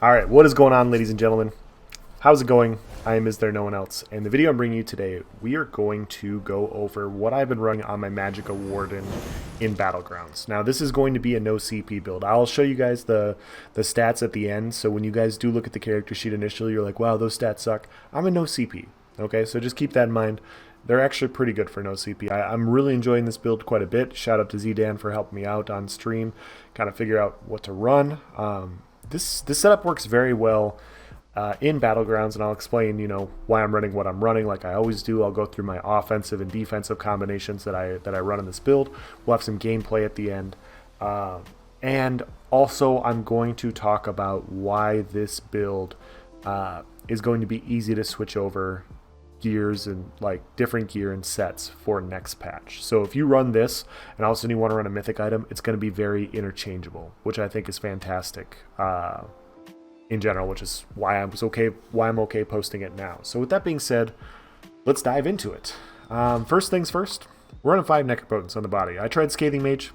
Alright, what is going on, ladies and gentlemen? How's it going? I am Is There No One Else, and the video I'm bringing you today, we are going to go over what I've been running on my Magicka Warden in Battlegrounds. Now, this is going to be a no CP build. I'll show you guys the stats at the end, so when you guys do look at the character sheet initially, you're like, wow, those stats suck. I'm a no CP, okay? So just keep that in mind. They're actually pretty good for no CP. I'm really enjoying this build quite a bit. Shout out to Z-Dan for helping me out on stream, kind of figure out what to run. This setup works very well in Battlegrounds, and I'll explain, why I'm running what I'm running like I always do. I'll go through my offensive and defensive combinations that I run in this build. We'll have some gameplay at the end. And also, I'm going to talk about why this build is going to be easy to switch over gears and like different gear and sets for next patch. So if you run this and all of a sudden you want to run a mythic item, it's going to be very interchangeable, which I think is fantastic in general, which is why I'm okay posting it now. So with that being said, let's dive into it. First things first, we're running 5 Necropotence on the body. I tried Scathing Mage.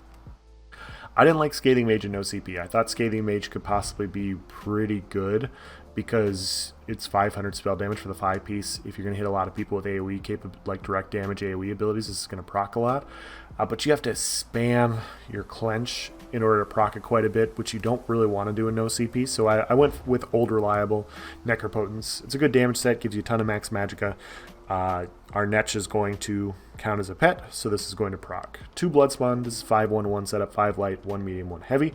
I didn't like Scathing Mage and no CP. I thought Scathing Mage could possibly be pretty good because it's 500 spell damage for the 5-piece. If you're going to hit a lot of people with AoE like direct damage AoE abilities, this is going to proc a lot. But you have to spam your clench in order to proc it quite a bit, which you don't really want to do in no CP. So I went with old reliable Necropotence. It's a good damage set, gives you a ton of max Magicka. Our Netch is going to count as a pet, so this is going to proc. 2 Bloodspawn, this is 5-1-1 setup, 5 light, 1 medium, 1 heavy.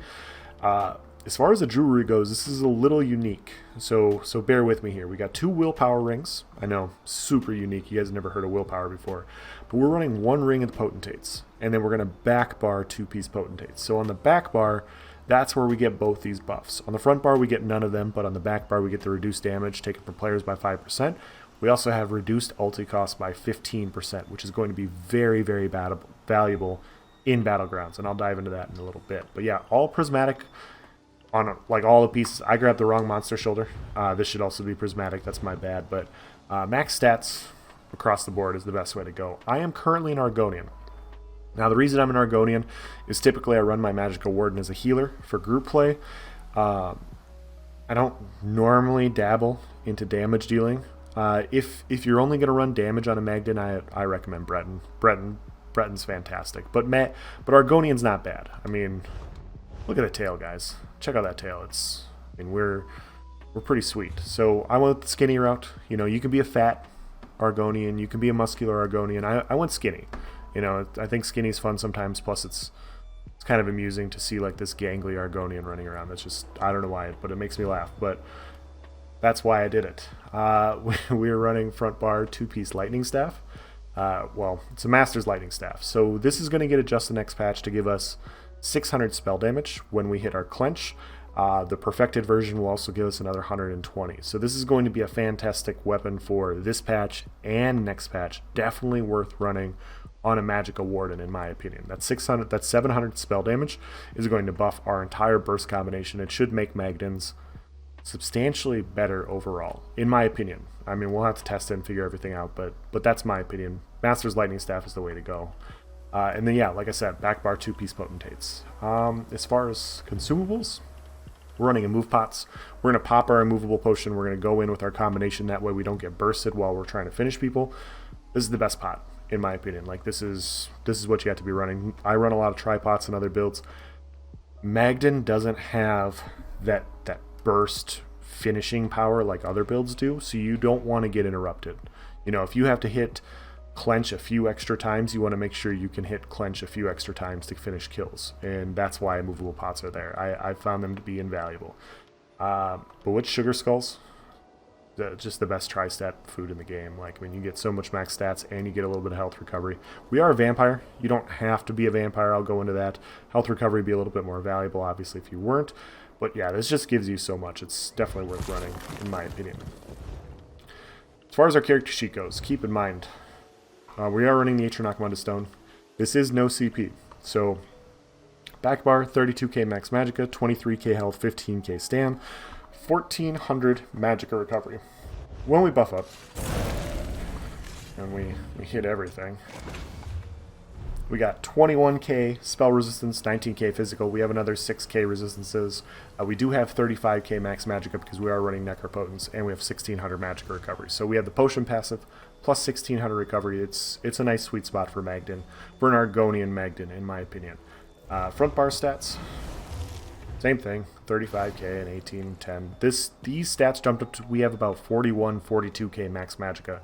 As far as the jewelry goes, this is a little unique, so bear with me here. We got 2 willpower rings. I know, super unique. You guys have never heard of willpower before. But we're running 1 ring of the potentates, and then we're going to back bar 2-piece potentates. So on the back bar, that's where we get both these buffs. On the front bar, we get none of them, but on the back bar, we get the reduced damage taken from players by 5%. We also have reduced ulti cost by 15%, which is going to be very, very valuable in Battlegrounds, and I'll dive into that in a little bit. But yeah, all prismatic on like all the pieces. I grabbed the wrong monster shoulder. This should also be prismatic. That's my bad. But max stats across the board is the best way to go. I am currently an Argonian. Now, the reason I'm an Argonian is typically I run my Magicka Warden as a healer for group play. I don't normally dabble into damage dealing. If you're only going to run damage on a Magden, I recommend Breton. Breton's fantastic. But Argonian's not bad. I mean, look at the tail, guys. Check out that tail. We're pretty sweet. So I went the skinny route. You can be a fat Argonian, you can be a muscular Argonian. I went skinny. I think skinny's fun sometimes. Plus, it's kind of amusing to see like this gangly Argonian running around. That's just, I don't know why, but it makes me laugh. But that's why I did it. We were running front bar 2-piece lightning staff. Well, it's a master's lightning staff. So this is going to get adjusted next patch to give us 600 spell damage when we hit our clench. The perfected version will also give us another 120. So this is going to be a fantastic weapon for this patch and next patch. Definitely worth running on a Magicka Warden, in my opinion. That 700 spell damage is going to buff our entire burst combination. It should make Magdens substantially better overall, in my opinion. I mean, we'll have to test it and figure everything out, but that's my opinion. Master's Lightning Staff is the way to go. And then, yeah, like I said, back bar 2-piece potentates. As far as consumables, we're running a move pots. We're going to pop our immovable potion. We're going to go in with our combination. That way we don't get bursted while we're trying to finish people. This is the best pot, in my opinion. Like, this is what you have to be running. I run a lot of tripods and other builds. Magden doesn't have that burst finishing power like other builds do, so you don't want to get interrupted. If you have to hit clench a few extra times, you want to make sure you can hit clench a few extra times to finish kills, and that's why immovable pots are there. I found them to be invaluable. But with sugar skulls, just the best tri-stat food in the game. Like, you get so much max stats and you get a little bit of health recovery. We are a vampire. You don't have to be a vampire. I'll go into that. Health recovery would be a little bit more valuable, obviously, if you weren't. But yeah, this just gives you so much. It's definitely worth running, in my opinion. As far as our character sheet goes, keep in mind, we are running the Atronach Munda Stone. This is no CP. So, back bar, 32k max Magicka, 23k health, 15k stam, 1400 Magicka recovery. When we buff up, and we hit everything, We got 21k spell resistance, 19k physical. We have another 6k resistances. We do have 35k max magicka because we are running necropotence, and we have 1600 magicka recovery. So we have the potion passive plus 1600 recovery. It's a nice sweet spot for Magden, for an Argonian Magden, in my opinion. Front bar stats, same thing, 35k and 18, 10. These stats jumped up to, we have about 41, 42k max magicka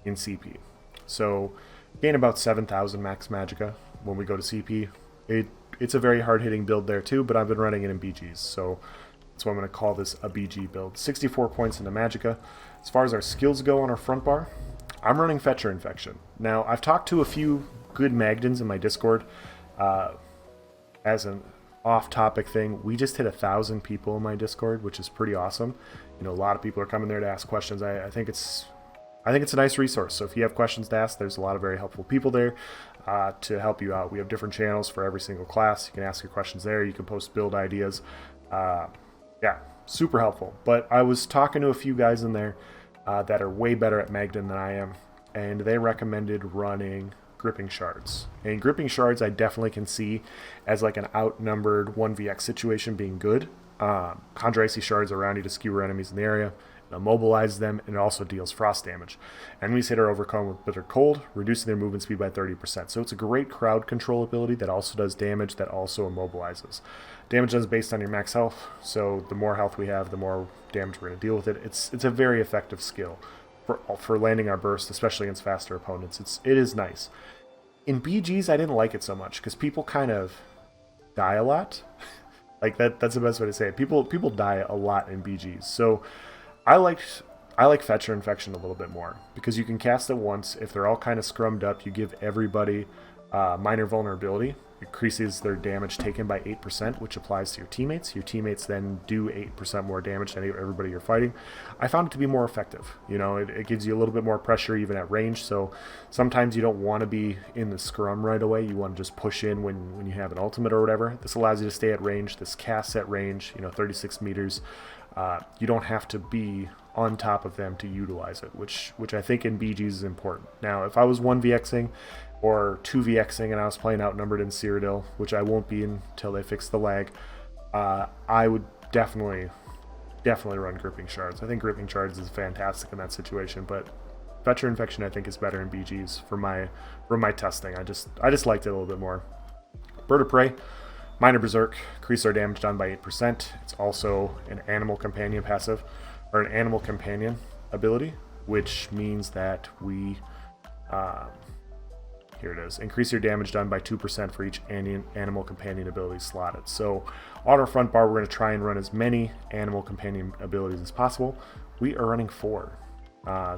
in CP. So gain about 7,000 max magicka when we go to CP. It's a very hard-hitting build there too, but I've been running it in BGs, so that's why I'm going to call this a BG build. 64 points into magicka. As far as our skills go on our front bar, I'm running Fetcher Infection. Now, I've talked to a few good Magdens in my Discord. As an off-topic thing, we just hit 1,000 people in my Discord, which is pretty awesome. You know, a lot of people are coming there to ask questions. I think it's a nice resource. So if you have questions to ask, there's a lot of very helpful people there to help you out. We have different channels for every single class. You can ask your questions there. You can post build ideas. Yeah, super helpful. But I was talking to a few guys in there that are way better at Magden than I am, and they recommended running Gripping Shards. And Gripping Shards I definitely can see as like an outnumbered 1vx situation being good. Conjure Icy Shards around you to skewer enemies in the area. Immobilize them, and it also deals frost damage. Enemies hit are overcome with bitter cold, reducing their movement speed by 30%. So it's a great crowd control ability that also does damage, that also immobilizes. Damage is based on your max health, so the more health we have, the more damage we're going to deal with it. It's a very effective skill for landing our burst, especially against faster opponents. It is nice. In BGs, I didn't like it so much because people kind of die a lot. Like that's the best way to say it. People die a lot in BGs. So I like Fetcher Infection a little bit more because you can cast it once. If they're all kind of scrummed up, you give everybody minor vulnerability. Increases their damage taken by 8%, which applies to your teammates. Your teammates then do 8% more damage than everybody you're fighting. I found it to be more effective. You know, it gives you a little bit more pressure even at range. So sometimes you don't want to be in the scrum right away. You want to just push in when you have an ultimate or whatever. This allows you to stay at range. This casts at range, 36 meters. You don't have to be on top of them to utilize it, which I think in BGs is important. Now, if I was 1vxing or 2vxing and I was playing outnumbered in Cyrodiil, which I won't be until they fix the lag, I would definitely run Gripping Shards. I think Gripping Shards is fantastic in that situation, but Fetcher Infection I think is better in BGs for my testing. I just liked it a little bit more. Bird of Prey, Minor Berserk, increase our damage done by 8%. It's also an Animal Companion passive, or an Animal Companion ability, which means that we, here it is, increase your damage done by 2% for each Animal Companion ability slotted. So on our front bar, we're going to try and run as many Animal Companion abilities as possible. We are running 4.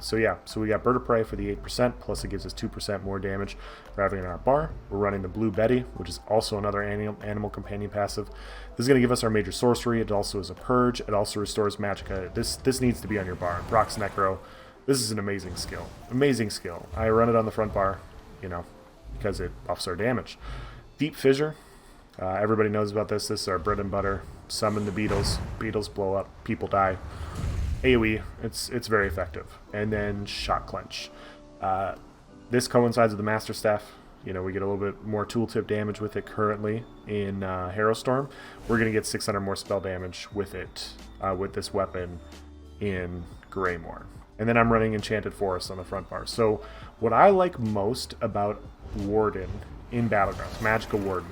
So we got Bird of Prey for the 8%, plus it gives us 2% more damage for having it in our bar. We're running the Blue Betty, which is also another Animal Companion passive. This is going to give us our major sorcery. It also is a purge. It also restores magicka. This needs to be on your bar. Prox Necro. This is an amazing skill. Amazing skill. I run it on the front bar, because it buffs our damage. Deep Fissure. Everybody knows about this. This is our bread and butter. Summon the beetles. Beetles blow up. People die. AoE, it's very effective. And then Shock Clench. This coincides with the Master Staff. We get a little bit more tooltip damage with it currently in Harrowstorm. We're going to get 600 more spell damage with it, with this weapon in Greymoor. And then I'm running Enchanted Forest on the front bar. So what I like most about Warden in Battlegrounds, Magicka Warden,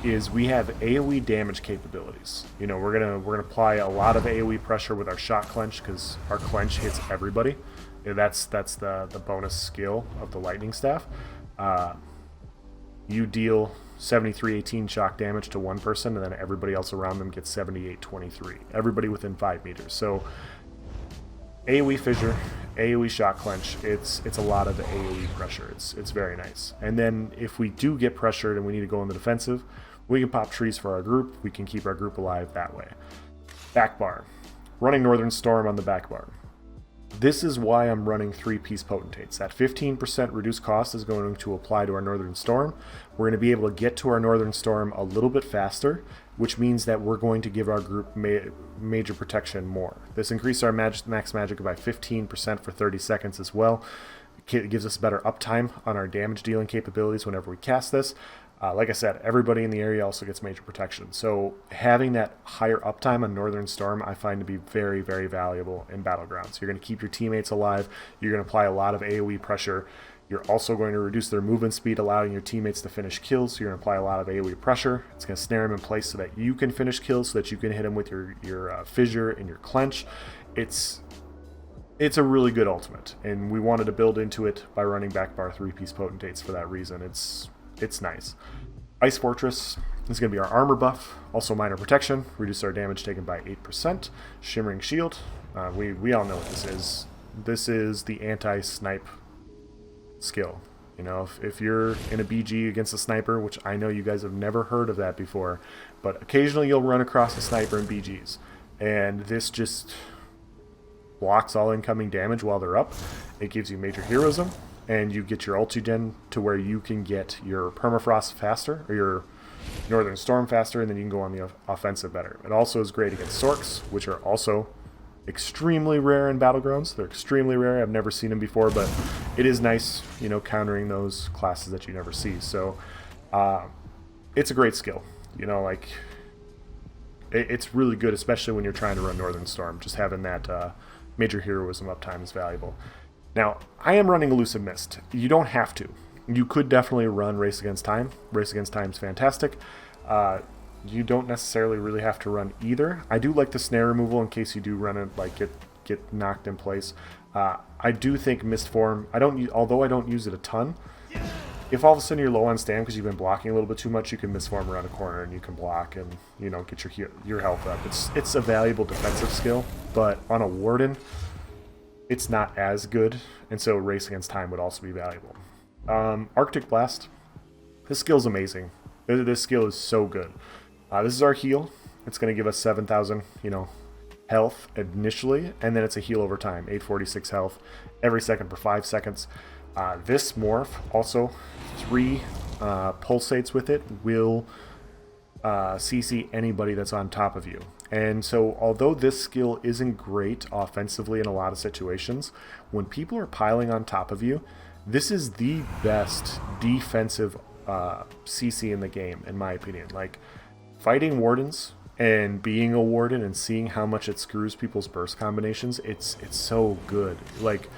is we have AoE damage capabilities. We're gonna apply a lot of AoE pressure with our Shock Clench because our clench hits everybody. That's the bonus skill of the Lightning Staff. You deal 73-18 shock damage to one person, and then everybody else around them gets 78-23. Everybody within 5 meters. So AoE Fissure, AoE Shock Clench, it's a lot of AoE pressure. It's very nice. And then if we do get pressured and we need to go in the defensive, we can pop trees for our group. We can keep our group alive that way. Back bar. Running Northern Storm on the back bar. This is why I'm running 3-piece potentates. That 15% reduced cost is going to apply to our Northern Storm. We're going to be able to get to our Northern Storm a little bit faster, which means that we're going to give our group major protection more. This increases our max magicka by 15% for 30 seconds as well. It gives us better uptime on our damage dealing capabilities whenever we cast this. Like I said, everybody in the area also gets major protection. So having that higher uptime on Northern Storm I find to be very, very valuable in Battlegrounds. You're going to keep your teammates alive. You're going to apply a lot of AoE pressure. You're also going to reduce their movement speed, allowing your teammates to finish kills. So you're going to apply a lot of AoE pressure. It's going to snare them in place so that you can finish kills, so that you can hit them with your fissure and your clench. It's a really good ultimate, and we wanted to build into it by running backbar 3-piece potentates for that reason. It's nice. Ice Fortress is going to be our armor buff, also minor protection, reduce our damage taken by 8%. Shimmering Shield, we all know what this is. This is the anti-snipe skill. You know, if you're in a BG against a sniper, which I know you guys have never heard of that before, but occasionally you'll run across a sniper in BGs, and this just blocks all incoming damage while they're up. It gives you major heroism, and you get your ulti gen to where you can get your permafrost faster, or your Northern Storm faster, and then you can go on the offensive better. It also is great against Sorks, which are also extremely rare in Battlegrounds. They're extremely rare. I've never seen them before, but it is nice, you know, countering those classes that you never see. So it's a great skill. You know, like, it's really good, especially when you're trying to run Northern Storm. Just having that major heroism uptime is valuable. Now, I am running Elusive Mist. You don't have to. You could definitely run Race Against Time. Race Against Time is fantastic. You don't necessarily really have to run either. I do like the snare removal in case you do run it, like get knocked in place. I do think Mist Form, although I don't use it a ton, if all of a sudden you're low on stam because you've been blocking a little bit too much, you can Mist Form around a corner and you can block and, you know, get your health up. It's a valuable defensive skill, but on a Warden, it's not as good, and so Race Against Time would also be valuable. Arctic Blast, this skill's amazing. This skill is so good. This is our heal. It's going to give us 7,000, you know, health initially, and then it's a heal over time, 846 health every second for 5 seconds. This morph, also 3 pulsates with it, will CC anybody that's on top of you. And so although this skill isn't great offensively in a lot of situations, when people are piling on top of you, this is the best defensive CC in the game, in my opinion. Like, fighting Wardens and being a Warden and seeing how much it screws people's burst combinations, it's so good. Like,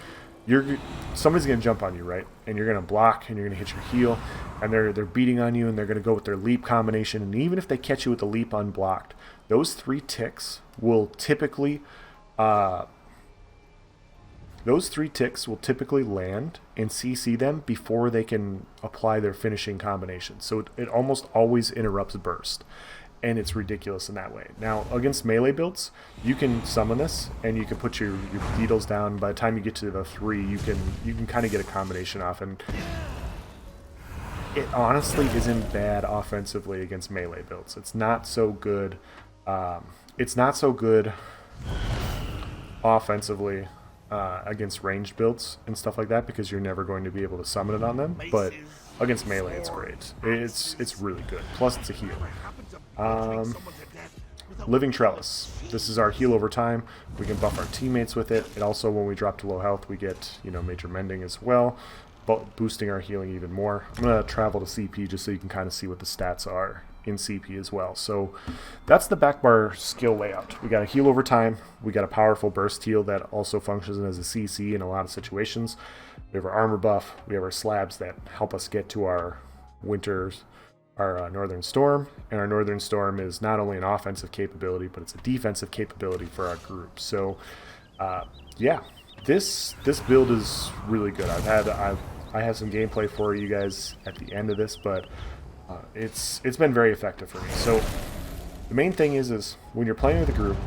somebody's gonna jump on you, right? And you're gonna block and you're gonna hit your heal, and they're beating on you, and they're gonna go with their leap combination, and even if they catch you with the leap unblocked, those 3 ticks will typically land and CC them before they can apply their finishing combination. So it almost always interrupts burst, and it's ridiculous in that way. Now, against melee builds, you can summon this, and you can put your beetles down. By the time you get to the 3, you can kind of get a combination off, and it honestly isn't bad offensively against melee builds. It's not so good. It's not so good offensively against ranged builds and stuff like that, because you're never going to be able to summon it on them. But against melee, it's great. It's really good. Plus, it's a heal. Living Trellis. This is our heal over time. We can buff our teammates with it. And also, when we drop to low health, we get, you know, major mending as well, but boosting our healing even more. I'm gonna travel to CP just so you can kind of see what the stats are in CP as well. So that's the backbar skill layout. We got a heal over time. We got a powerful burst heal that also functions as a CC in a lot of situations. We have our armor buff. We have our slabs that help us get to our Northern Storm, and our Northern Storm is not only an offensive capability, but it's a defensive capability for our group. So yeah, this build is really good. I have some gameplay for you guys at the end of this, but it's been very effective for me. So the main thing is when you're playing with a group,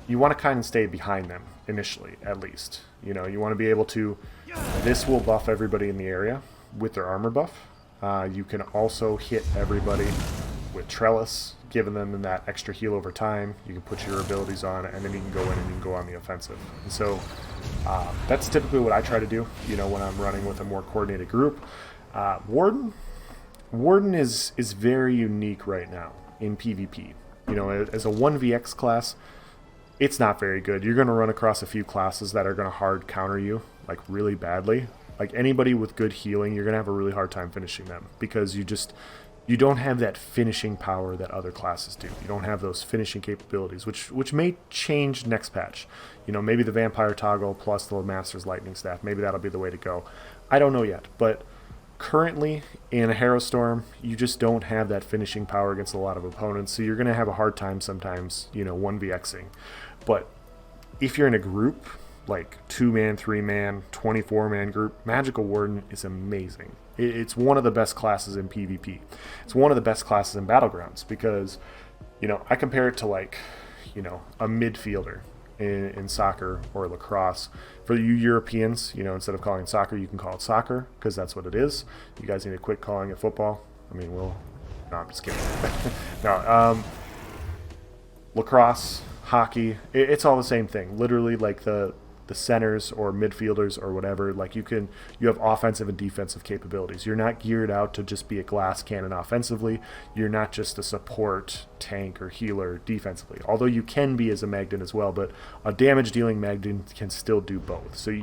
you want to kind of stay behind them initially, at least. You know, you want to be able to. This will buff everybody in the area with their armor buff. You can also hit everybody with Trellis, giving them that extra heal over time. You can put your abilities on, and then you can go in and you can go on the offensive. And so that's typically what I try to do, you know, when I'm running with a more coordinated group. Warden is very unique right now in PvP. You know, as a 1vx class, it's not very good. You're going to run across a few classes that are going to hard counter you like really badly, like anybody with good healing, you're gonna have a really hard time finishing them because you don't have that finishing power that other classes do. You don't have those finishing capabilities, which may change next patch. You know, maybe the vampire toggle plus the master's lightning staff, maybe that'll be the way to go. I don't know yet, but currently in a Harrowstorm, you just don't have that finishing power against a lot of opponents, so you're going to have a hard time sometimes, you know, 1vxing. But if you're in a group, like 2-man, 3-man, 24-man group, Magicka Warden is amazing. It's one of the best classes in PvP. It's one of the best classes in Battlegrounds because, you know, I compare it to like, you know, a midfielder in soccer or lacrosse. For you Europeans, you know, instead of calling it soccer, you can call it soccer because that's what it is. You guys need to quit calling it football. I mean, no, I'm just kidding. No, lacrosse, hockey, it's all the same thing. Literally, like the centers or midfielders or whatever, like you have offensive and defensive capabilities. You're not geared out to just be a glass cannon offensively. You're not just a support tank or healer defensively, although you can be as a Magden as well, but a damage dealing Magden can still do both. So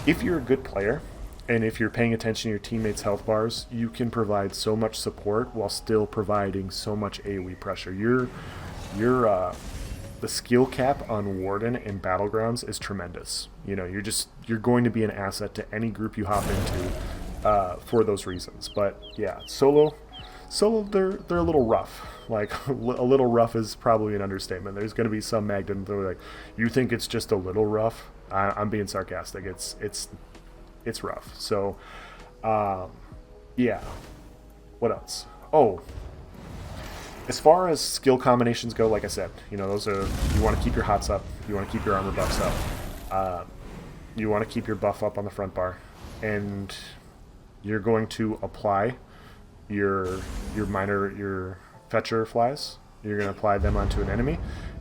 if you're a good player and if you're paying attention to your teammates' health bars, you can provide so much support while still providing so much AoE pressure. The skill cap on Warden in Battlegrounds is tremendous. You know, you're going to be an asset to any group you hop into for those reasons. But yeah, solo, they're a little rough. Like a little rough is probably an understatement. There's going to be some Magden that are like, you think it's just a little rough? I'm being sarcastic. It's rough. So, yeah. What else? Oh. As far as skill combinations go, like I said, you know, you want to keep your hots up, you want to keep your armor buffs up, you want to keep your buff up on the front bar, and you're going to apply your fetcher flies. You're going to apply them onto an enemy.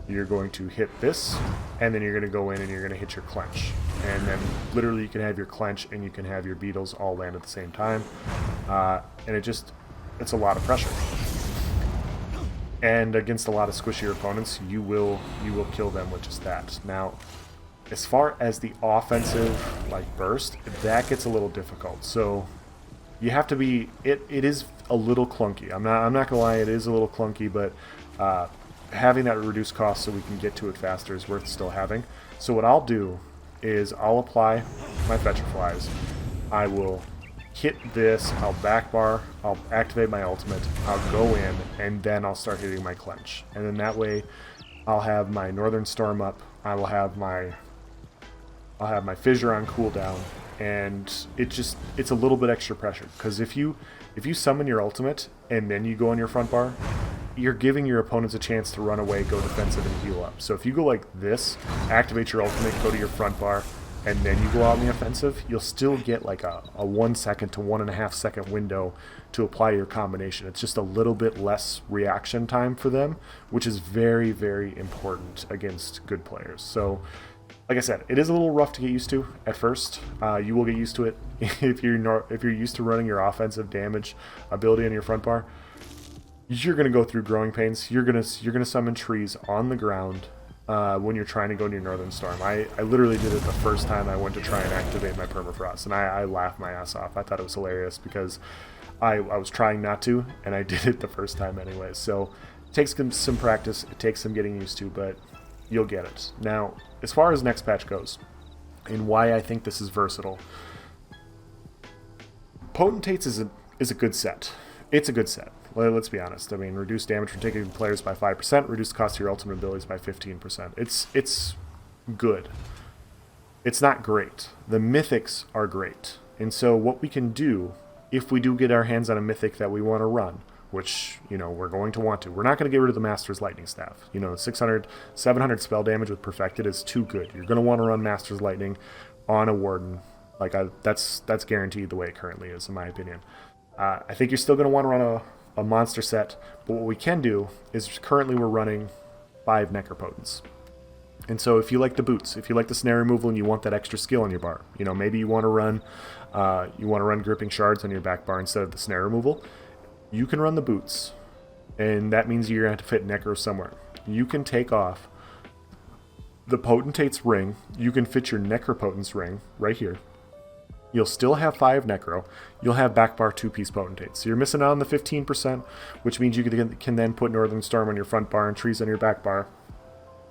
You're going to hit this, and then you're going to go in and you're going to hit your clench. And then literally you can have your clench and you can have your beetles all land at the same time. And it's a lot of pressure. And against a lot of squishier opponents, you will kill them with just that. Now, as far as the offensive like burst, that gets a little difficult. So you have to be. It is a little clunky. I'm not gonna lie, it is a little clunky, but having that reduced cost so we can get to it faster is worth still having. So what I'll do is I'll apply my fetcher flies. I will hit this, I'll back bar, I'll activate my ultimate, I'll go in, and then I'll start hitting my clench. And then that way I'll have my Northern Storm up, I'll have my Fissure on cooldown, and it's a little bit extra pressure. Because if you summon your ultimate and then you go on your front bar, you're giving your opponents a chance to run away, go defensive, and heal up. So if you go like this, activate your ultimate, go to your front bar, and then you go out in the offensive, you'll still get like a 1 second to 1.5 second window to apply your combination. It's just a little bit less reaction time for them, which is very, very important against good players. So, like I said, it is a little rough to get used to at first. You will get used to it if you're used to running your offensive damage ability on your front bar. You're gonna go through growing pains. You're gonna summon trees on the ground. When you're trying to go to your Northern Storm. I literally did it the first time I went to try and activate my Permafrost, and I laughed my ass off. I thought it was hilarious because I was trying not to, and I did it the first time anyway. So it takes some practice, it takes some getting used to, but you'll get it. Now, as far as next patch goes, and why I think this is versatile, Potentates is a good set. It's a good set. Let's be honest. I mean, reduce damage from taking players by 5%, reduce the cost of your ultimate abilities by 15%. It's good. It's not great. The mythics are great. And so what we can do, if we do get our hands on a mythic that we want to run, which, you know, we're going to want to. We're not going to get rid of the Master's Lightning Staff. You know, 600, 700 spell damage with Perfected is too good. You're going to want to run Master's Lightning on a Warden. Like, that's guaranteed the way it currently is, in my opinion. I think you're still going to want to run a monster set, but what we can do is currently we're running 5 Necropotents. And so if you like the boots, if you like the snare removal and you want that extra skill on your bar, you know, maybe you want to run gripping shards on your back bar instead of the snare removal, you can run the boots. And that means you're going to have to fit Necro somewhere. You can take off the Potentate's ring, you can fit your Necropotent's ring right here. You'll still have 5 Necro. You'll have backbar 2-piece Potentate. So you're missing out on the 15%, which means you can then put Northern Storm on your front bar and Trees on your back bar.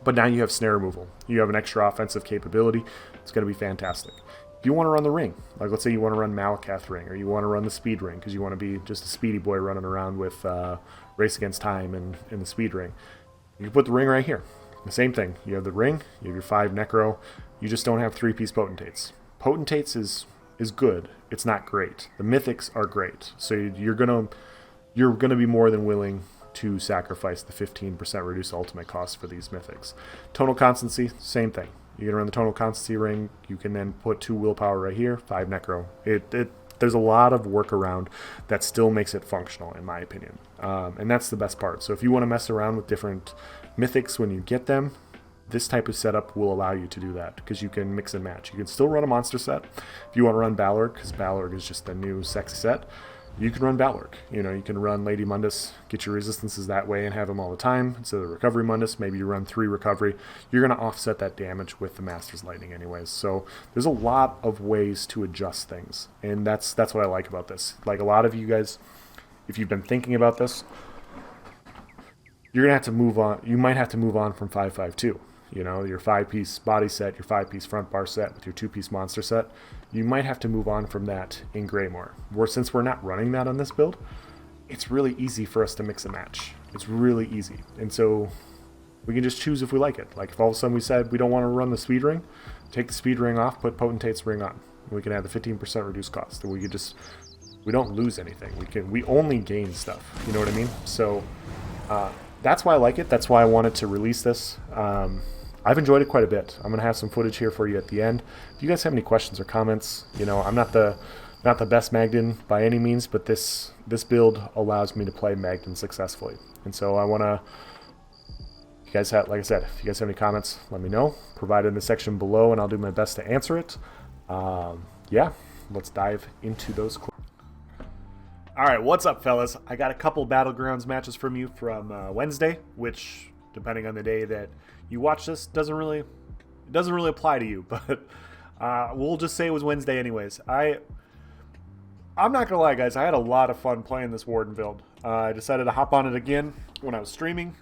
But now you have snare removal. You have an extra offensive capability. It's going to be fantastic. If you want to run the ring, like let's say you want to run Malakath ring, or you want to run the speed ring because you want to be just a speedy boy running around with Race Against Time and in the speed ring, you can put the ring right here. The same thing. You have the ring, you have your 5 Necro, you just don't have 3-piece Potentates. Potentates is good. It's not great. The mythics are great. So you're gonna be more than willing to sacrifice the 15% reduced ultimate cost for these mythics. Tonal constancy, same thing. You're gonna run the tonal constancy ring. You can then put 2 willpower right here, 5 Necro. There's a lot of workaround that still makes it functional, in my opinion. And that's the best part. So if you want to mess around with different mythics when you get them, this type of setup will allow you to do that because you can mix and match. You can still run a monster set. If you want to run Balorg, because Balorg is just the new sexy set, you can run Balorg. You know, you can run Lady Mundus, get your resistances that way and have them all the time. Instead of the Recovery Mundus, maybe you run 3 Recovery. You're going to offset that damage with the Master's Lightning anyways. So there's a lot of ways to adjust things. And that's what I like about this. Like a lot of you guys, if you've been thinking about this, you're going to have to move on. You might have to move on from 5.5.2. You know, your 5-piece body set, your 5-piece front bar set with your 2-piece monster set. You might have to move on from that in Greymoor. Since we're not running that on this build, it's really easy for us to mix and match. It's really easy. And so we can just choose if we like it. Like if all of a sudden we said we don't want to run the speed ring, take the speed ring off, put Potentate's ring on. We can have the 15% reduced cost. And we don't lose anything. We only gain stuff. You know what I mean? So that's why I like it. That's why I wanted to release this. I've enjoyed it quite a bit. I'm going to have some footage here for you at the end. If you guys have any questions or comments, you know, I'm not the best Magden by any means, but this build allows me to play Magden successfully. And so I want to, if you guys have, like I said, if you guys have any comments, let me know. Provide it in the section below, and I'll do my best to answer it. Yeah, let's dive into those clips. All right, what's up, fellas? I got a couple Battlegrounds matches from you from Wednesday, which, depending on the day that you watch this, doesn't really apply to you, but we'll just say it was Wednesday anyways. I'm not gonna lie, guys, I had a lot of fun playing this Warden build. I decided to hop on it again when I was streaming.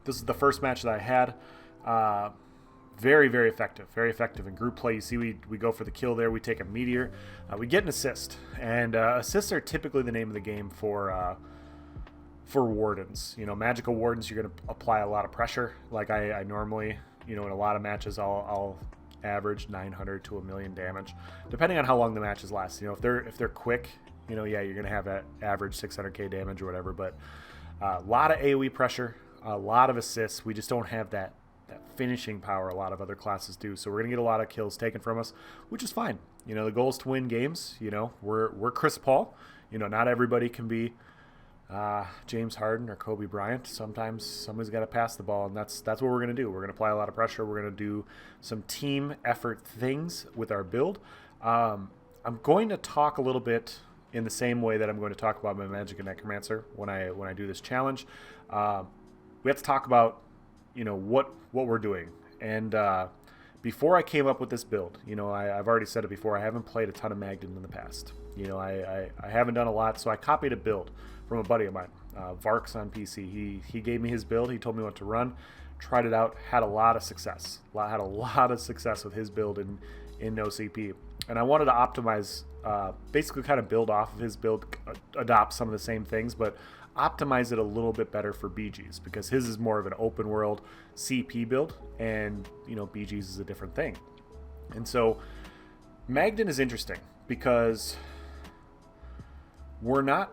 This is the first match that I had. Very, very effective in group play. You see, we go for the kill there. We take a meteor. We get an assist, and assists are typically the name of the game for Wardens. You know, Magicka Wardens, you're going to apply a lot of pressure. Like I normally, you know, in a lot of matches, I'll average 900 to 1,000,000 damage, depending on how long the matches last. You know, if they're quick, you know, yeah, you're going to have that average 600k damage or whatever. But a lot of AoE pressure, a lot of assists. We just don't have that finishing power a lot of other classes do. So we're going to get a lot of kills taken from us, which is fine. You know, the goal is to win games. You know, we're Chris Paul. You know, not everybody can be James Harden or Kobe Bryant. Sometimes somebody's got to pass the ball, and that's what we're going to do. We're going to apply a lot of pressure. We're going to do some team effort things with our build. I'm going to talk a little bit in the same way that I'm going to talk about my Magicka Necromancer when I do this challenge. We have to talk about, you know, what we're doing. And before I came up with this build, you know, I've already said it before, I haven't played a ton of Magden in the past. You know, I haven't done a lot, so I copied a build from a buddy of mine, Varks on PC. He gave me his build. He told me what to run. Tried it out. Had a lot of success. Had a lot of success with his build in no CP. And I wanted to optimize, basically kind of build off of his build, adopt some of the same things, but optimize it a little bit better for BGs, because his is more of an open world CP build, and you know, BGs is a different thing. And so Magden is interesting because we're not,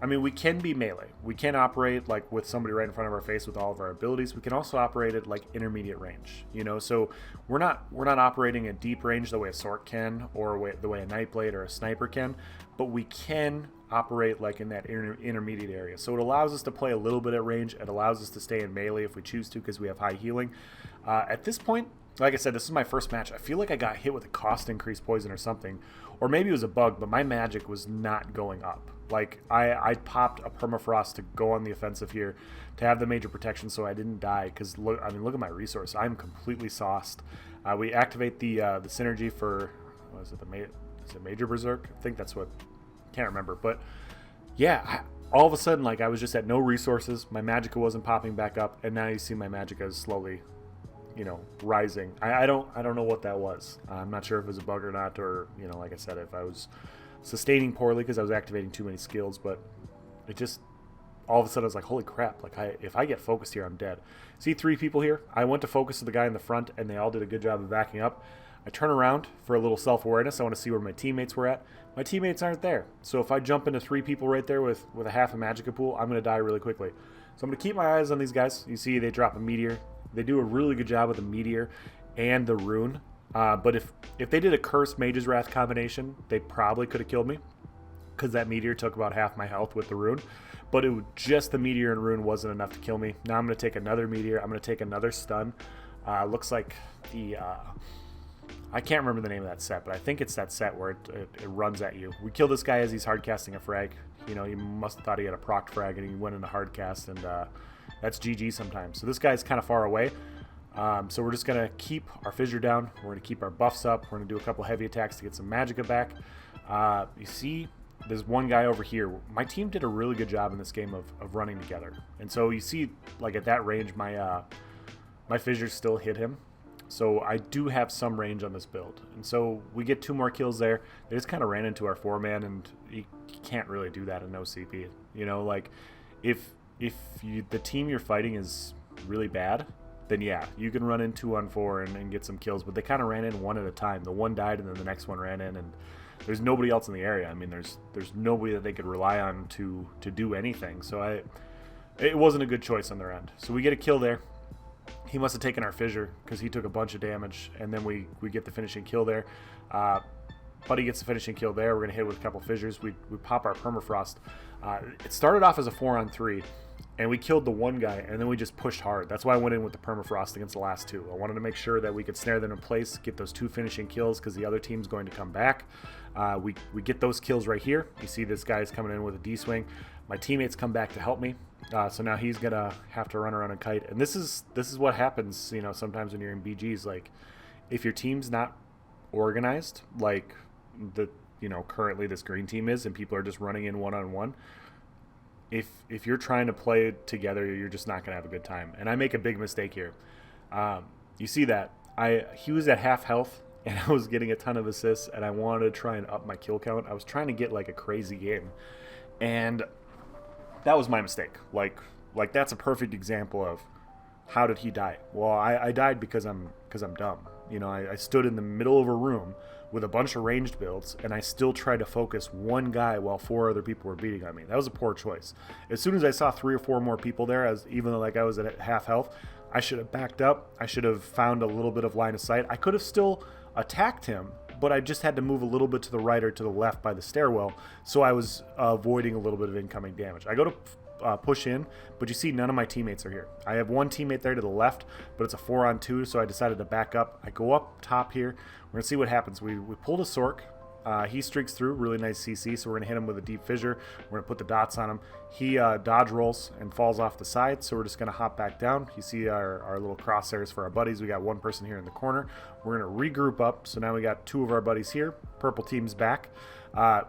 I mean, we can be melee. We can operate like with somebody right in front of our face with all of our abilities. We can also operate at like intermediate range, you know, so we're not operating at deep range the way a Sork can, or the way a Nightblade or a Sniper can, but we can operate like in that intermediate area. So it allows us to play a little bit at range. It allows us to stay in melee if we choose to, because we have high healing. At this point, like I said, this is my first match. I feel like I got hit with a cost increase poison or something, or maybe it was a bug, but my magic was not going up. Like, I popped a permafrost to go on the offensive here, to have the major protection so I didn't die, because, look at my resource. I'm completely sauced. We activate the synergy for, what is it, is it Major Berserk? I think that's what, can't remember. But, yeah, all of a sudden, like, I was just at no resources. My Magicka wasn't popping back up, and now you see my Magicka is slowly, rising. I don't know what that was. I'm not sure if it was a bug or not, or, like I said, if I was sustaining poorly because I was activating too many skills, but it just, all of a sudden I was like, holy crap, like if I get focused here, I'm dead. See 3 people here? I went to focus to the guy in the front, and they all did a good job of backing up. I turn around for a little self-awareness. I want to see where my teammates were at. My teammates aren't there. So if I jump into 3 people right there with a half a Magicka pool, I'm going to die really quickly. So I'm going to keep my eyes on these guys. You see they drop a meteor. They do a really good job with the meteor and the rune. But if they did a Cursed Mage's Wrath combination, they probably could have killed me, because that meteor took about half my health with the rune. But just the meteor and rune wasn't enough to kill me. Now I'm going to take another meteor. I'm going to take another stun. Looks like the... I can't remember the name of that set, but I think it's that set where it runs at you. We kill this guy as he's hard casting a frag. He must have thought he had a proc frag, and he went into hard cast, and that's GG sometimes. So this guy's kind of far away. So we're just going to keep our fissure down. We're going to keep our buffs up. We're going to do a couple heavy attacks to get some Magicka back. You see, there's one guy over here. My team did a really good job in this game of running together. And so you see, like at that range, my fissures still hit him. So I do have some range on this build. And so we get 2 more kills there. They just kind of ran into our 4-man, and you can't really do that in no CP. Like if the team you're fighting is really bad, then yeah, you can run in 2-on-4 and get some kills. But they kind of ran in one at a time. The one died, and then the next one ran in, and there's nobody else in the area. I mean, there's nobody that they could rely on to do anything. So it wasn't a good choice on their end. So we get a kill there. He must have taken our fissure because he took a bunch of damage, and then we get the finishing kill there. Buddy gets the finishing kill there. We're going to hit with a couple fissures. We pop our permafrost. It started off as a 4-on-3, and we killed the one guy, and then we just pushed hard. That's why I went in with the permafrost against the last 2. I wanted to make sure that we could snare them in place, get those 2 finishing kills, because the other team's going to come back. We get those kills right here. You see this guy's coming in with a D-swing. My teammates come back to help me. So now he's going to have to run around and kite. And this is what happens, sometimes when you're in BGs. Like, if your team's not organized, like currently this green team is, and people are just running in one-on-one, if you're trying to play together, you're just not going to have a good time. And I make a big mistake here. You see that. He was at half health, and I was getting a ton of assists, and I wanted to try and up my kill count. I was trying to get like a crazy game. And that was my mistake. Like that's a perfect example of how did he die? Well, I died because I'm dumb. I stood in the middle of a room with a bunch of ranged builds, and I still tried to focus one guy while 4 other people were beating on me. That was a poor choice. As soon as I saw 3 or 4 more people there, even though I was at half health, I should have backed up. I should have found a little bit of line of sight. I could have still attacked him, but I just had to move a little bit to the right or to the left by the stairwell, so I was avoiding a little bit of incoming damage. I go to push in, but you see none of my teammates are here. I have one teammate there to the left, but it's a 4-on-2, so I decided to back up. I go up top here. We're going to see what happens. We pulled a Sork. He streaks through, really nice CC, so we're going to hit him with a deep fissure. We're going to put the dots on him. He dodge rolls and falls off the side, so we're just going to hop back down. You see our little crosshairs for our buddies. We got one person here in the corner. We're going to regroup up, so now we got 2 of our buddies here. Purple team's back.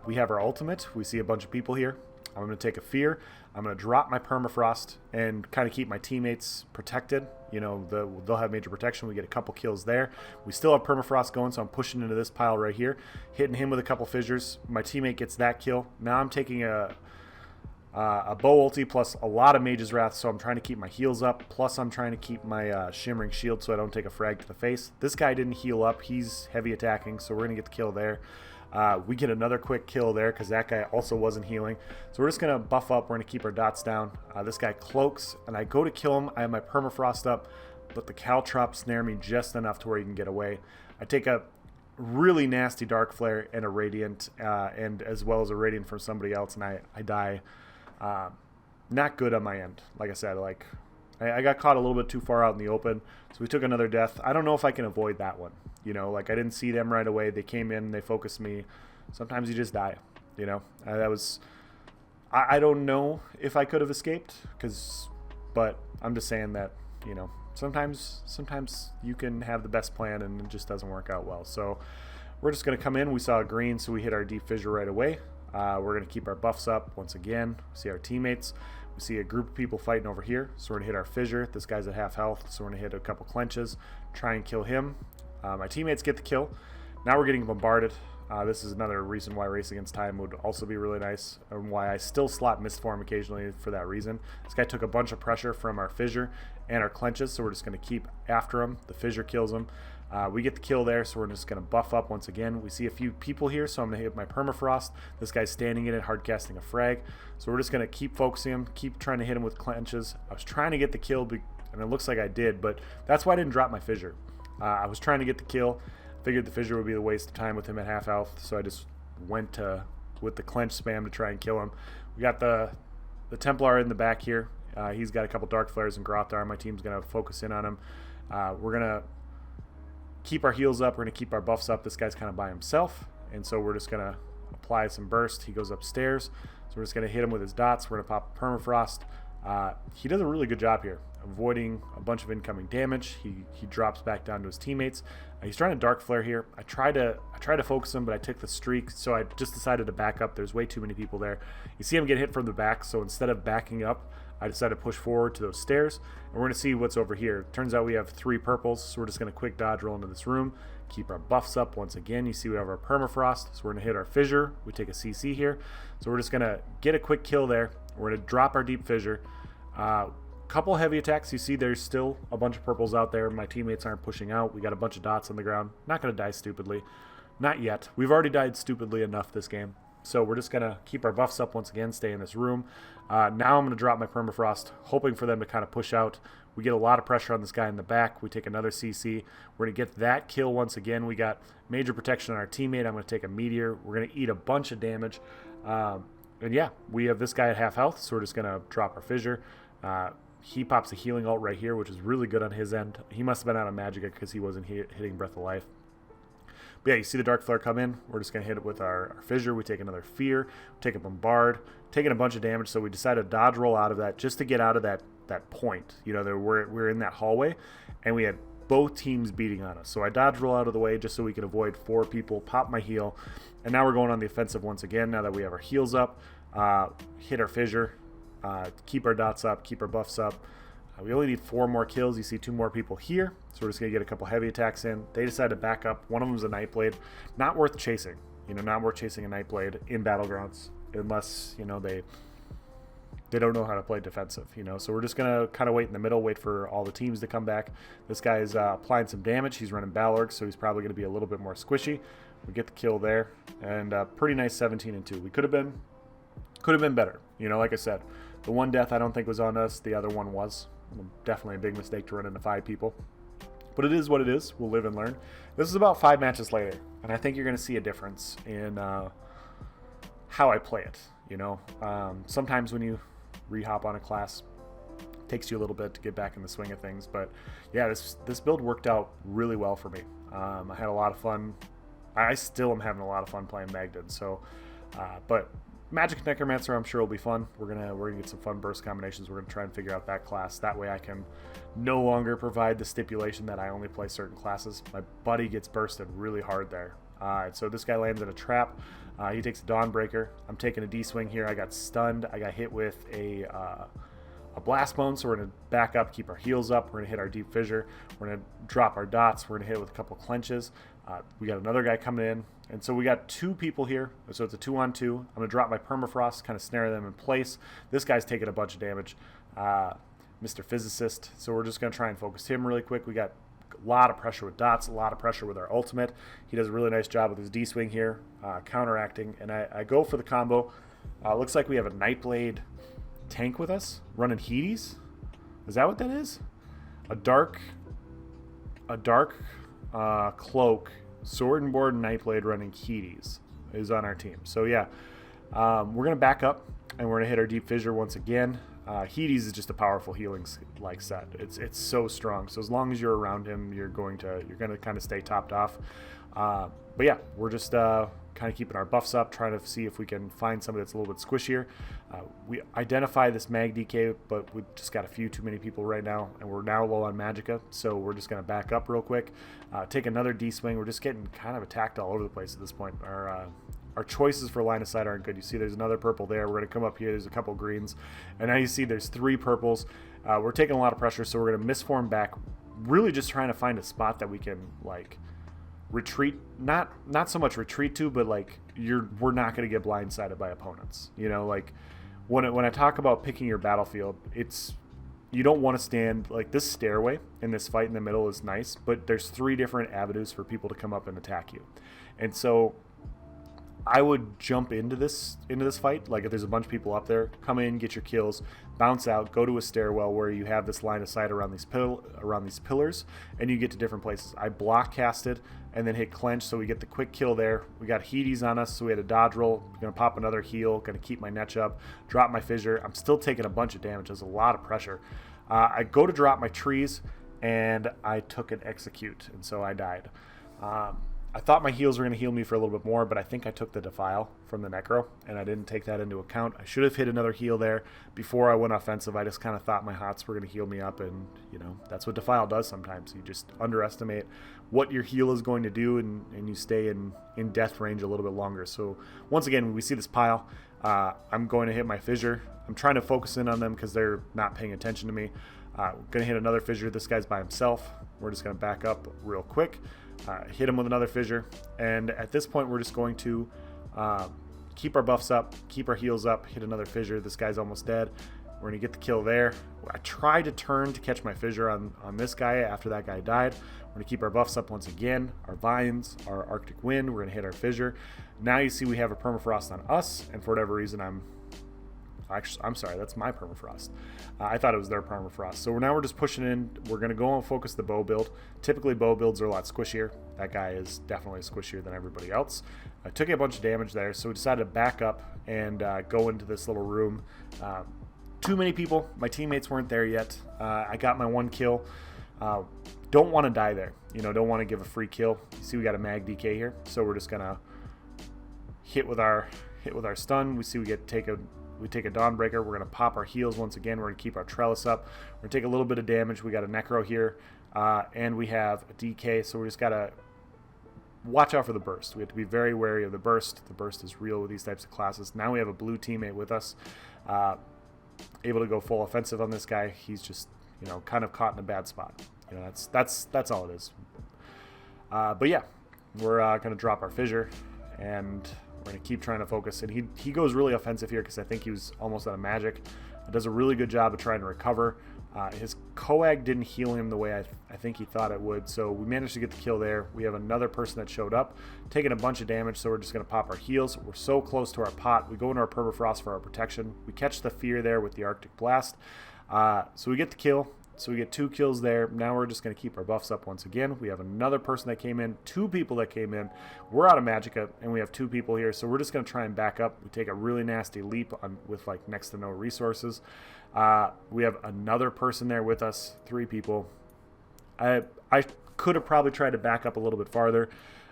We have our ultimate. We see a bunch of people here. I'm going to take a fear. I'm going to drop my permafrost and kind of keep my teammates protected. They'll have major protection. We get a couple kills there. We still have permafrost going, so I'm pushing into this pile right here, hitting him with a couple fissures. My teammate gets that kill. Now I'm taking a bow ulti plus a lot of Mage's Wrath, so I'm trying to keep my heals up. Plus I'm trying to keep my shimmering shield so I don't take a frag to the face. This guy didn't heal up. He's heavy attacking, so we're going to get the kill there. We get another quick kill there because that guy also wasn't healing. So we're just going to buff up. We're going to keep our dots down. This guy cloaks, and I go to kill him. I have my permafrost up, but the Caltrop snare me just enough to where he can get away. I take a really nasty Dark Flare and a Radiant, and as well as a Radiant from somebody else, and I die. Not good on my end. Like I said, I got caught a little bit too far out in the open, so we took another death. I don't know if I can avoid that one. I didn't see them right away. They came in, they focused me. sometimes you just die. You know, I don't know if I could have escaped, but I'm just saying that, you know, sometimes you can have the best plan and it just doesn't work out well. So we're just going to come in. We saw a green, so we hit our deep fissure right away. We're going to keep our buffs up once again. We see our teammates. We see a group of people fighting over here, so we're going to hit our fissure. This guy's at half health, so we're going to hit a couple clenches, try and kill him. My teammates get the kill. Now we're getting bombarded. This is another reason why Race Against Time would also be really nice, and why I still slot Mistform occasionally for that reason. This guy took a bunch of pressure from our fissure and our clenches, so we're just going to keep after him. The fissure kills him. We get the kill there, so we're just going to buff up once again. We see a few people here, so I'm going to hit my permafrost. This guy's standing in it, hard casting a frag. So we're just going to keep focusing him, keep trying to hit him with clenches. I was trying to get the kill, and it looks like I did, but that's why I didn't drop my fissure. I was trying to get the kill. Figured the fissure would be a waste of time with him at half health, so I just went with the clench spam to try and kill him. We got the Templar in the back here. He's got a couple Dark Flares and Grothar. My team's going to focus in on him. We're going to keep our heals up. We're going to keep our buffs up. This guy's kind of by himself, and so we're just going to apply some burst. He goes upstairs, so we're just going to hit him with his dots. We're going to pop permafrost. He does a really good job here, avoiding a bunch of incoming damage. He drops back down to his teammates. He's trying to Dark Flare here. I tried to focus him, but I took the streak, so I just decided to back up. There's way too many people there. You see him get hit from the back, so instead of backing up, I decided to push forward to those stairs, and we're going to see what's over here. Turns out we have 3 purples, so we're just going to quick dodge roll into this room, keep our buffs up once again. You see we have our permafrost, so we're going to hit our fissure. We take a CC here, so we're just going to get a quick kill there. We're going to drop our deep fissure. Couple heavy attacks. You see there's still a bunch of purples out there. My teammates aren't pushing out. We got a bunch of dots on the ground. Not going to die stupidly. Not yet. We've already died stupidly enough this game. So we're just going to keep our buffs up once again, stay in this room. Now I'm going to drop my permafrost, hoping for them to kind of push out. We get a lot of pressure on this guy in the back. We take another CC. We're going to get that kill once again. We got major protection on our teammate. I'm going to take a meteor. We're going to eat a bunch of damage. And yeah, we have this guy at half health, so we're just going to drop our fissure. He pops a healing ult right here, which is really good on his end. He must have been out of Magicka because he wasn't hitting Breath of Life. But yeah, you see the Dark Flare come in. We're just going to hit it with our fissure. We take another Fear. We take a Bombard. Taking a bunch of damage, so we decided to dodge roll out of that just to get out of that point. You know, we're in that hallway, and we had both teams beating on us. So I dodge roll out of the way just so we could avoid 4 people, pop my heal, and now we're going on the offensive once again now that we have our heals up. Hit our fissure. Keep our dots up, keep our buffs up. We only need 4 more kills. You see 2 more people here, so we're just going to get a couple heavy attacks in. They decided to back up. One of them is a Nightblade. Not worth chasing. You know, not worth chasing a Nightblade in Battlegrounds unless, you know, they don't know how to play defensive, you know. So we're just going to kind of wait in the middle, wait for all the teams to come back. This guy is applying some damage. He's running Balorg, so he's probably going to be a little bit more squishy. We get the kill there, and pretty nice 17-2. We could have been better. You know, like I said, the one death I don't think was on us. The other one was. Definitely a big mistake to run into 5 people. But it is what it is. We'll live and learn. This is about 5 matches later, and I think you're going to see a difference in how I play it. You know, sometimes when you re-hop on a class, it takes you a little bit to get back in the swing of things. But yeah, this build worked out really well for me. I had a lot of fun. I still am having a lot of fun playing Magded. So, but Magic Necromancer, I'm sure will be fun. We're gonna get some fun burst combinations. We're gonna try and figure out that class. That way, I can no longer provide the stipulation that I only play certain classes. My buddy gets bursted really hard there. So this guy lands in a trap. He takes a Dawnbreaker. I'm taking a D-swing here. I got stunned. I got hit with a Blast Bone, so we're going to back up, keep our heals up. We're going to hit our Deep Fissure. We're going to drop our dots. We're going to hit it with a couple clenches. We got another guy coming in. And so we got 2 people here. So it's a 2-on-2. I'm going to drop my Permafrost, kind of snare them in place. This guy's taking a bunch of damage. Mr. Physicist. So we're just going to try and focus him really quick. We got a lot of pressure with dots, a lot of pressure with our ultimate. He does a really nice job with his D-swing here, counteracting. And I go for the combo. Looks like we have a Nightblade tank with us running Hades. Is that what that is? A dark cloak sword and board Nightblade running Hades is on our team. So yeah, we're gonna back up and we're gonna hit our Deep Fissure once again. Hades is just a powerful healing like set. It's so strong. So as long as you're around him, you're gonna kind of stay topped off. But yeah, we're kind of keeping our buffs up, trying to see if we can find somebody that's a little bit squishier. We identify this mag DK, but we've just got a few too many people right now, and we're now low on Magicka, so we're just going to back up real quick, take another D-swing. We're just getting kind of attacked all over the place at this point. Our choices for line of sight aren't good. You see there's another purple there. We're going to come up here. There's a couple greens. And now you see there's 3 purples. We're taking a lot of pressure, so we're going to misform back, really just trying to find a spot that we can, like, retreat. Not so much retreat to, but, like, we're not going to get blindsided by opponents. You know, like, when I talk about picking your battlefield, it's... You don't want to stand, like, this stairway in this fight in the middle is nice, but there's 3 different avenues for people to come up and attack you. And so I would jump into this fight. Like, if there's a bunch of people up there, come in, get your kills, bounce out, go to a stairwell where you have this line of sight around these pillars, and you get to different places. I block casted and then hit clench, so we get the quick kill there. We got Hedes on us, so we had a dodge roll. We're gonna pop another heal, gonna keep my netch up, drop my fissure. I'm still taking a bunch of damage. There's a lot of pressure. I go to drop my trees, and I took an execute, and so I died. I thought my heals were going to heal me for a little bit more, but I think I took the Defile from the Necro, and I didn't take that into account. I should have hit another heal there before I went offensive. I just kind of thought my hots were going to heal me up, and, you know, that's what Defile does sometimes. You just underestimate what your heal is going to do, and you stay in death range a little bit longer. So, once again, we see this pile. I'm going to hit my fissure. I'm trying to focus in on them because they're not paying attention to me. Going to hit another fissure. This guy's by himself. We're just going to back up real quick. Hit him with another fissure, and at this point we're just going to keep our buffs up, keep our heals up, hit another fissure. This guy's almost dead. We're going to get the kill there. I tried to turn to catch my fissure on this guy after that guy died. We're going to keep our buffs up once again, our vines, our Arctic Wind. We're going to hit our fissure. Now you see we have a permafrost on us, and for whatever reason I'm sorry, that's my permafrost. I thought it was their permafrost. So now we're just pushing in. We're going to go and focus the bow build. Typically, bow builds are a lot squishier. That guy is definitely squishier than everybody else. I took a bunch of damage there, so we decided to back up and go into this little room. Too many people. My teammates weren't there yet. I got my 1 kill. Don't want to die there. You know, don't want to give a free kill. You see we got a mag DK here, so we're just going to hit with our stun. We see we take a Dawnbreaker. We're going to pop our heals once again. We're going to keep our Trellis up. We're going to take a little bit of damage. We got a Necro here, and we have a DK, so we just got to watch out for the burst. We have to be very wary of the burst. The burst is real with these types of classes. Now we have a blue teammate with us, able to go full offensive on this guy. He's just, you know, kind of caught in a bad spot. You know, that's all it is. But yeah, we're going to drop our fissure, and we're going to keep trying to focus. And he goes really offensive here because I think he was almost out of magic. Does a really good job of trying to recover. His Coag didn't heal him the way I think he thought it would, so we managed to get the kill there. We have another person that showed up, taking a bunch of damage, so we're just going to pop our heals. We're so close to our pot. We go into our permafrost for our protection. We catch the fear there with the Arctic Blast. So we get the kill. So we get 2 kills there. Now we're just going to keep our buffs up once again. We have another person that came in, 2 people that came in. We're out of Magicka, and we have 2 people here. So we're just going to try and back up. We take a really nasty leap with like next to no resources. We have another person there with us, 3 people. I could have probably tried to back up a little bit farther,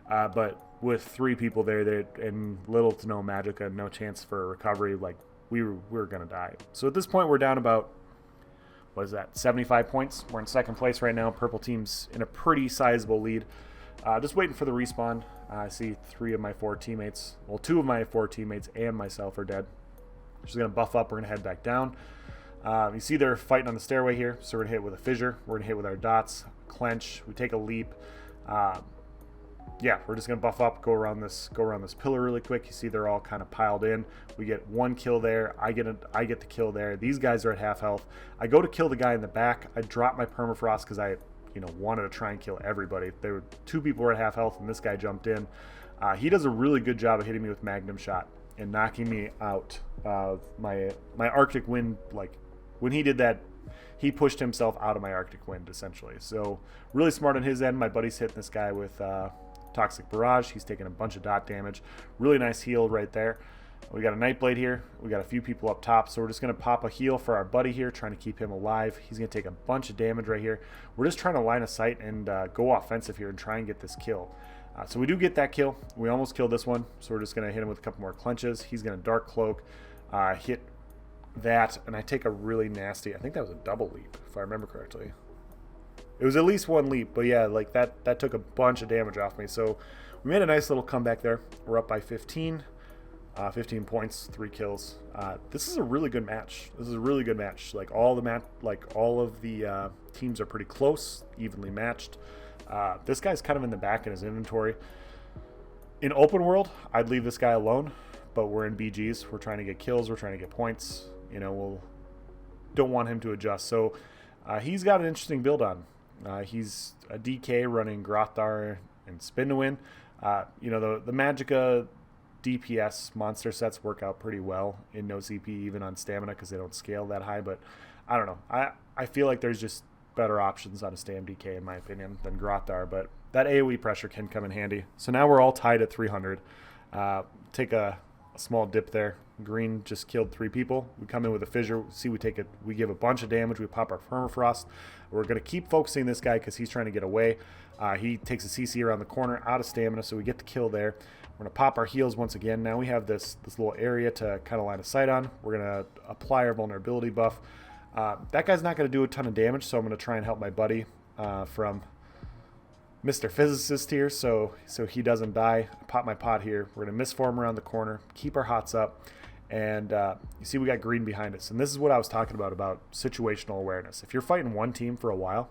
but with 3 people there and little to no Magicka, no chance for a recovery, like we were going to die. So at this point we're down about, what is that, 75 points. We're in second place right now. Purple team's in a pretty sizable lead. Just waiting for the respawn. I see 3 of my 4 teammates. Well, 2 of my 4 teammates and myself are dead. Just going to buff up. We're going to head back down. You see they're fighting on the stairway here. So we're going to hit with a fissure. We're going to hit with our dots. Clench. We take a leap. Yeah, we're just going to buff up, go around this pillar really quick. You see they're all kind of piled in. We get 1 kill there. I get the kill there. These guys are at half health. I go to kill the guy in the back. I drop my permafrost because I wanted to try and kill everybody. There were 2 people who were at half health, and this guy jumped in. He does a really good job of hitting me with Magnum Shot and knocking me out of my Arctic Wind. Like, when he did that, he pushed himself out of my Arctic Wind, essentially. So, really smart on his end. My buddy's hitting this guy with Toxic Barrage. He's taking a bunch of dot damage. Really nice heal right there. We got a Nightblade here. We got a few people up top, so we're just going to pop a heal for our buddy here, trying to keep him alive. He's going to take a bunch of damage right here. We're just trying to line of sight and go offensive here and try and get this kill. So we do get that kill. We almost killed this one, so we're just going to hit him with a couple more clenches. He's going to Dark Cloak, hit that, and I take a really nasty, I think that was a double leap, if I remember correctly. It was at least one leap, but yeah, like that took a bunch of damage off me. So we made a nice little comeback there. We're up by 15. 15 points, 3 kills. This is a really good match. This is a really good match. Like all of the teams are pretty close, evenly matched. This guy's kind of in the back in his inventory. In open world, I'd leave this guy alone, but we're in BGs. We're trying to get kills. We're trying to get points. You know, we'll don't want him to adjust. So he's got an interesting build on. He's a DK running Grothar and Spin to Win. You know, the Magicka DPS monster sets work out pretty well in no CP, even on stamina, because they don't scale that high. But I don't know. I feel like there's just better options on a Stam DK, in my opinion, than Grothar. But that AoE pressure can come in handy. So now we're all tied at 300. Take a small dip there. Green just killed 3 people. We come in with a fissure. See, we give a bunch of damage. We pop our permafrost. We're going to keep focusing this guy because he's trying to get away. He takes a CC around the corner, out of stamina, so we get the kill there. We're going to pop our heals once again. Now we have this little area to kind of line of sight on. We're going to apply our vulnerability buff. That guy's not going to do a ton of damage, so I'm going to try and help my buddy from Mr. Physicist here, so he doesn't die. I pop my pot here. We're going to misform around the corner, keep our hots up, and you see we got green behind us. And this is what I was talking about situational awareness. If you're fighting one team for a while,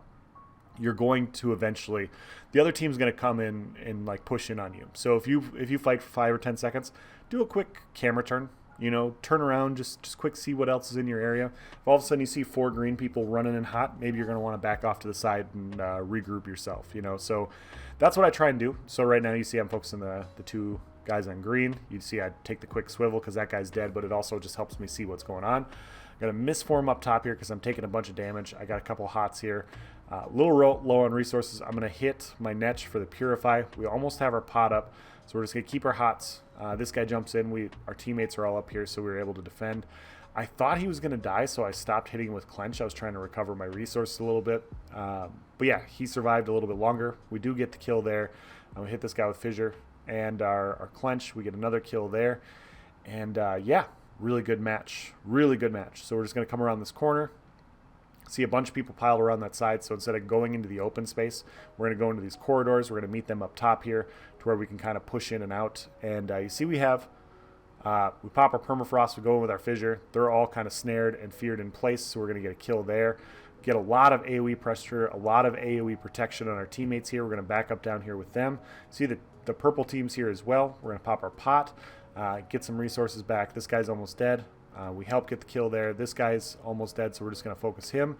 you're going to eventually, the other team's going to come in and like push in on you. So if you fight for 5 or 10 seconds, do a quick camera turn. You know, turn around, just quick see what else is in your area. If all of a sudden you see 4 green people running in hot, maybe you're going to want to back off to the side and regroup yourself, you know. So that's what I try and do. So right now you see I'm focusing the 2 guys on green. You see I take the quick swivel because that guy's dead, but it also just helps me see what's going on. I'm going to misform up top here because I'm taking a bunch of damage. I got a couple hots here. A little low on resources. I'm going to hit my Netch for the Purify. We almost have our pot up, so we're just going to keep our hots. This guy jumps in. Our teammates are all up here, so we were able to defend. I thought he was going to die, so I stopped hitting him with Clench. I was trying to recover my resources a little bit. But yeah, he survived a little bit longer. We do get the kill there. We hit this guy with Fissure and our Clench. We get another kill there. And yeah, really good match. Really good match. So we're just going to come around this corner. See a bunch of people piled around that side, so instead of going into the open space, we're going to go into these corridors. We're going to meet them up top here to where we can kind of push in and out. And you see we pop our permafrost, we go in with our fissure. They're all kind of snared and feared in place, so we're going to get a kill there. Get a lot of AoE pressure, a lot of AoE protection on our teammates here. We're going to back up down here with them. See the purple team's here as well. We're going to pop our pot, get some resources back. This guy's almost dead. We help get the kill there. This guy's almost dead, so we're just going to focus him.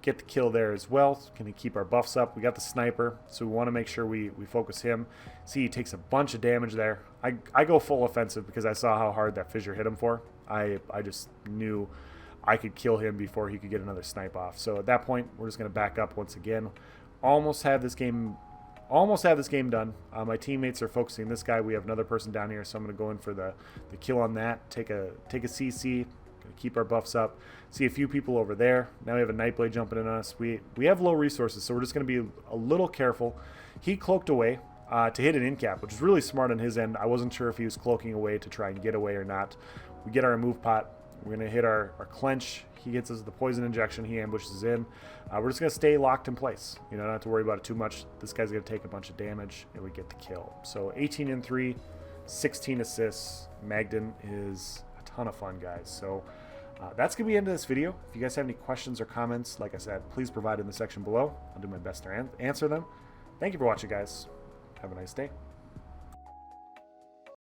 Get the kill there as well. Can he keep our buffs up? We got the sniper, so we want to make sure we focus him. See, he takes a bunch of damage there. I go full offensive because I saw how hard that fissure hit him for. I just knew I could kill him before he could get another snipe off. So at that point, we're just going to back up once again. Almost have this game done. My teammates are focusing this guy. We have another person down here, so I'm going to go in for the kill on that. Take a CC. Gonna keep our buffs up. See a few people over there. Now we have a Nightblade jumping in on us. We have low resources, so we're just going to be a little careful. He cloaked away to hit an in-cap, which is really smart on his end. I wasn't sure if he was cloaking away to try and get away or not. We get our move pot. We're going to hit our Clench. He gets us the poison injection. He ambushes in. We're just going to stay locked in place. You know, not have to worry about it too much. This guy's going to take a bunch of damage, and we get the kill. So 18 and 3, 16 assists. Magden is a ton of fun, guys. So that's going to be the end of this video. If you guys have any questions or comments, like I said, please provide in the section below. I'll do my best to answer them. Thank you for watching, guys. Have a nice day.